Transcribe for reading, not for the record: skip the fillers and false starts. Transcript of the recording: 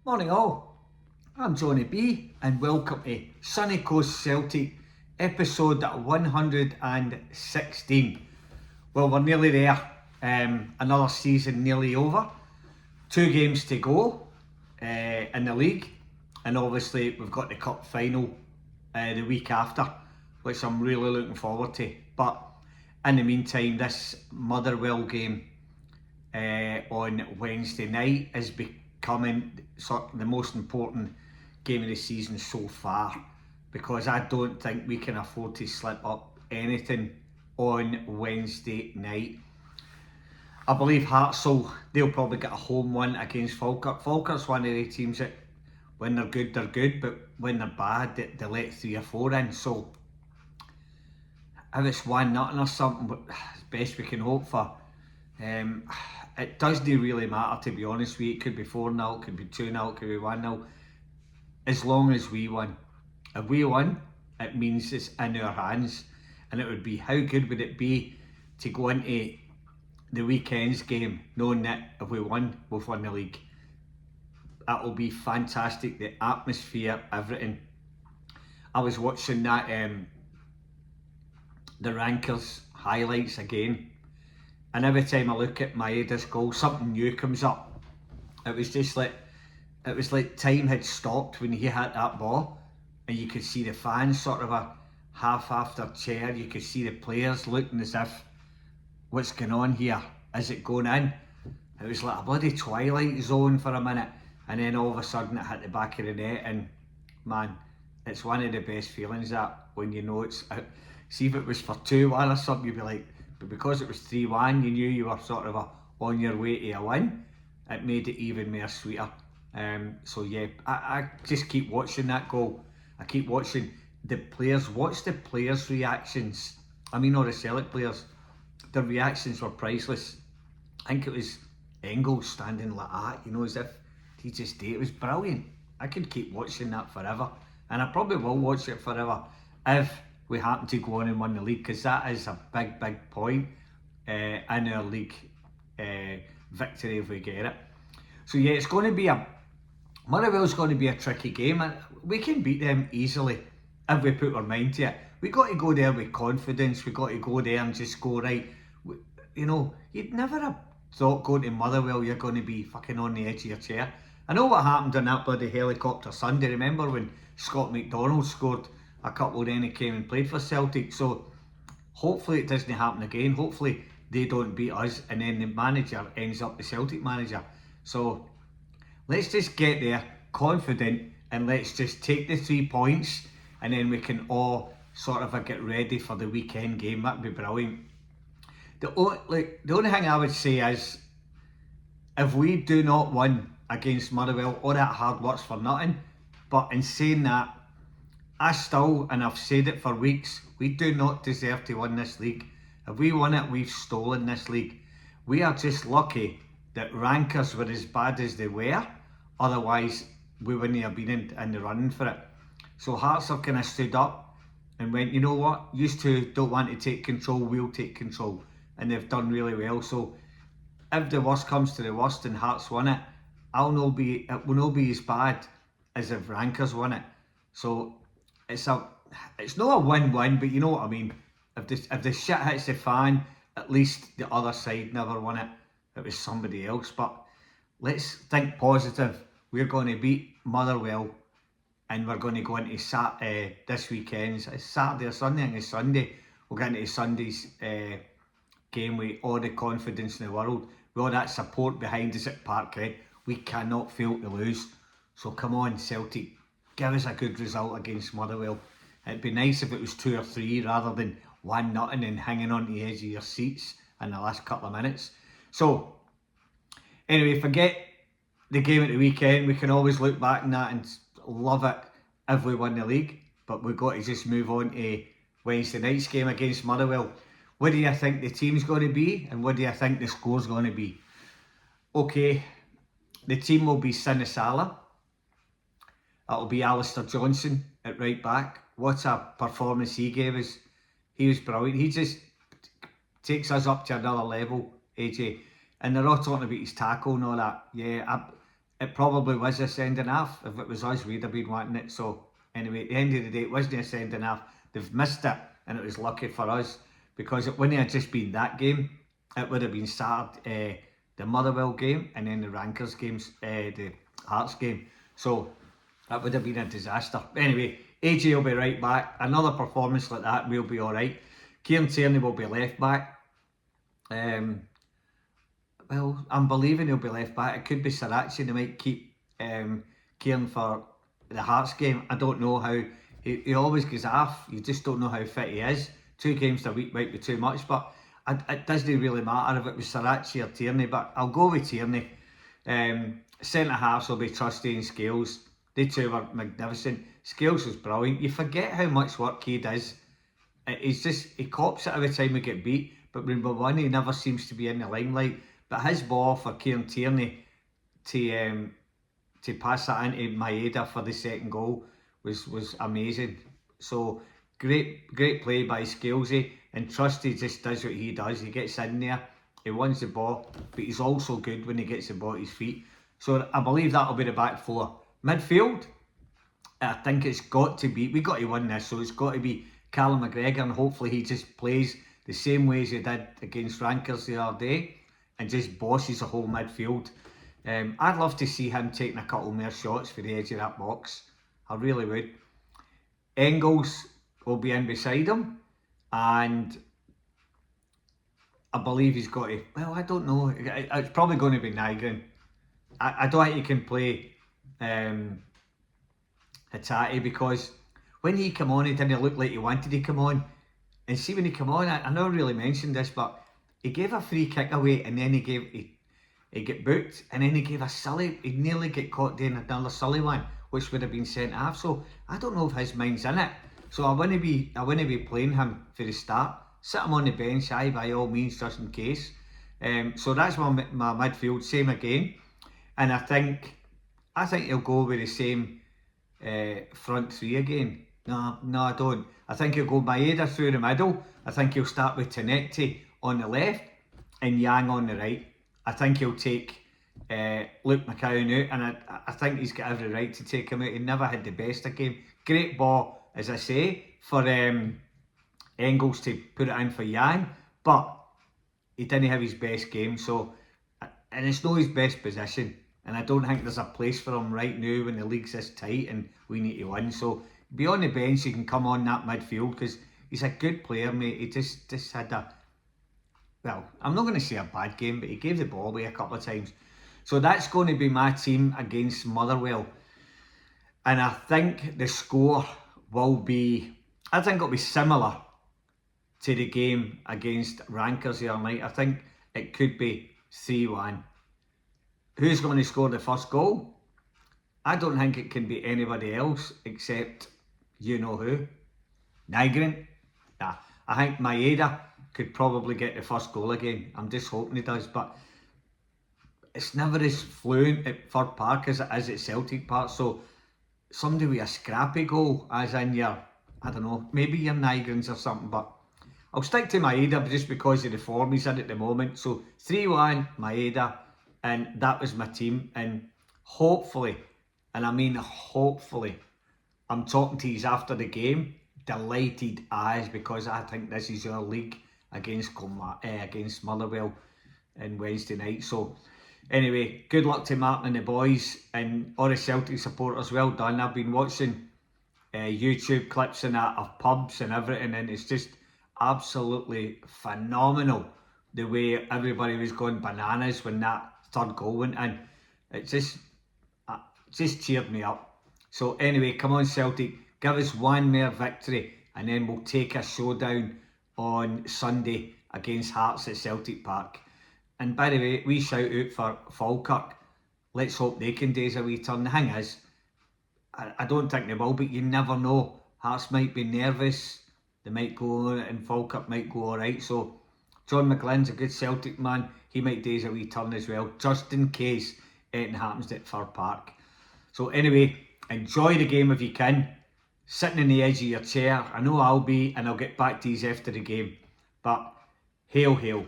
Morning all, I'm Johnny B and welcome to Sunny Coast Celtic episode 116. Well, we're nearly there, another season nearly over, 2 games to go in the league, and obviously we've got the cup final the week after, which I'm really looking forward to. But in the meantime, this Motherwell game on Wednesday night is becoming sort of the most important game of the season so far, because I don't think we can afford to slip up anything on Wednesday night. I believe Hearts they'll probably get a home win against Falkirk. Falkirk's one of the teams that when they're good, but when they're bad, they let 3 or 4 in. So if it's 1-0 or something, but it's best we can hope for. It doesn't really matter, to be honest with you. It could be 4-0, it could be 2-0, it could be 1-0, as long as we win. If we win, it means it's in our hands, and it would be, how good would it be to go into the weekend's game knowing that if we win, we've won the league. That will be fantastic, the atmosphere, everything. I was watching that the Rankers highlights again, and every time I look at Maeda's goal, something new comes up. It was like time had stopped when he hit that ball, and you could see the fans sort of a half after chair. You could see the players looking as if, what's going on here? Is it going in? It was like a bloody Twilight Zone for a minute, and then all of a sudden it hit the back of the net, and man, it's one of the best feelings, that when you know it's out. See, if it was for 2-1 or something, you'd be like, but because it was 3-1, you knew you were sort of on your way to a win. It made it even more sweeter. So yeah, I just keep watching that goal. I keep watching the players. Watch the players' reactions. I mean, all the Celtic players, their reactions were priceless. I think it was Engels standing like that, as if he just did. It was brilliant. I could keep watching that forever, and I probably will watch it forever if we happen to go on and win the league, because that is a big point in our league victory if we get it. So yeah, it's going to be Motherwell's going to be a tricky game, and we can beat them easily if we put our mind to it. We got to go there with confidence. We got to go there and just go right. You'd never have thought going to Motherwell you're going to be fucking on the edge of your chair. I know what happened on that bloody helicopter Sunday. Remember when Scott McDonald scored a couple, then he came and played for Celtic? So hopefully it doesn't happen again. Hopefully they don't beat us and then the manager ends up the Celtic manager. So let's just get there confident, and let's just take the 3 points, and then we can all sort of get ready for the weekend game. That'd be brilliant. The only thing I would say is, if we do not win against Motherwell, all that hard work's for nothing. But in saying that, I still, and I've said it for weeks, we do not deserve to win this league. If we win it, we've stolen this league. We are just lucky that Rankers were as bad as they were, otherwise we wouldn't have been in the running for it. So Hearts have kind of stood up and went, you know what, you two don't want to take control, we'll take control, and they've done really well. So if the worst comes to the worst and Hearts win it, it will not be as bad as if Rankers won it. So it's not a win-win, but you know what I mean. If the shit hits the fan, at least the other side never won it. It was somebody else. But let's think positive. We're going to beat Motherwell, and we're going to go into this weekend's Saturday or Sunday. I think it's Sunday. We'll get into Sunday's game with all the confidence in the world, with all that support behind us at Parkhead. We cannot fail to lose. So come on, Celtic, give us a good result against Motherwell. It'd be nice if it was 2 or 3 rather than 1-0 and hanging on the edge of your seats in the last couple of minutes. So anyway, forget the game at the weekend. We can always look back on that and love it if we win the league, but we've got to just move on to Wednesday night's game against Motherwell. What do you think the team's going to be, and what do you think the score's going to be? Okay, the team will be Sinisala. It'll be Alistair Johnson at right back. What a performance he gave us. He was brilliant. He just takes us up to another level, AJ. And they're all talking about his tackle and all that. Yeah, it probably was a sending off. If it was us, we'd have been wanting it. So anyway, at the end of the day, it wasn't a sending off. They've missed it, and it was lucky for us because it wouldn't have just been that game. It would have been Saturday, the Motherwell game, and then the Rankers games, the Hearts game. So that would have been a disaster. Anyway, AJ will be right back. Another performance like that, we'll be all right. Kieran Tierney will be left back. Well, I'm believing he'll be left back. It could be Sriracha. They might keep Kieran for the Hearts game. I don't know how. He always goes off. You just don't know how fit he is. 2 games a week might be too much, but it doesn't really matter if it was Sriracha or Tierney. But I'll go with Tierney. Centre halves will be Trusty and Scales. They two were magnificent. Scales was brilliant. You forget how much work he does. He cops it every time we get beat. But when we win, he never seems to be in the limelight. But his ball for Kieran Tierney to pass that into Maeda for the second goal was amazing. So great play by Scalesy, and Trusty just does what he does. He gets in there, he wins the ball, but he's also good when he gets the ball at his feet. So I believe that'll be the back four. Midfield, I think it's got to be, we've got to win this, so it's got to be Callum McGregor, and hopefully he just plays the same way as he did against Rankers the other day and just bosses the whole midfield. I'd love to see him taking a couple more shots for the edge of that box. I really would. Engels will be in beside him, and I believe he's got to, well, I don't know, it's probably going to be Nygren. I don't think he can play Hatate, because when he came on, he didn't look like he wanted to come on. And see, when he came on, I never really mentioned this, but he gave a free kick away, and then he got booked, and then he gave a silly, he nearly get caught doing another silly one, which would have been sent off. So I don't know if his mind's in it. So I wouldn't be playing him for the start. Sit him on the bench, by all means, just in case. So that's my midfield, same again. And I think he'll go with the same front three again. No, I don't. I think he'll go Maeda through the middle. I think he'll start with Tanetti on the left and Yang on the right. I think he'll take Luke McCowan out, and I think he's got every right to take him out. He never had the best of game. Great ball, as I say, for Engels to put it in for Yang, but he didn't have his best game. So, and it's not his best position, and I don't think there's a place for him right now when the league's this tight and we need to win. So be on the bench, you can come on that midfield, because he's a good player, mate. He just had a, well, I'm not going to say a bad game, but he gave the ball away a couple of times. So that's going to be my team against Motherwell. And I think the score will be, I think it'll be similar to the game against Rankers the other night. I think it could be 3-1. Who's going to score the first goal? I don't think it can be anybody else except you know who. Nygren. Nah, I think Maeda could probably get the first goal again. I'm just hoping he does, but it's never as fluent at Fir Park as it is at Celtic Park. So somebody with a scrappy goal, as in your, I don't know, maybe your Nygrens or something, but I'll stick to Maeda just because of the form he's in at the moment. So 3-1 Maeda, and that was my team. And hopefully, and I mean hopefully, I'm talking to you after the game, delighted as, because I think this is our league against Motherwell on Wednesday night. So anyway, good luck to Martin and the boys, and all the Celtic supporters. Well done. I've been watching YouTube clips and that of pubs and everything, and it's just absolutely phenomenal the way everybody was going bananas when that third goal went in. It just cheered me up. So anyway, come on Celtic, give us one more victory, and then we'll take a showdown on Sunday against Hearts at Celtic Park. And by the way, we shout out for Falkirk. Let's hope they can do a wee turn. The thing is, I don't think they will, but you never know. Hearts might be nervous, they might go, and Falkirk might go alright. So John McGlynn's a good Celtic man, he might do a wee turn as well, just in case anything happens at Fir Park. So anyway, enjoy the game if you can. Sitting on the edge of your chair, I know I'll be, and I'll get back to you after the game. But hail, hail.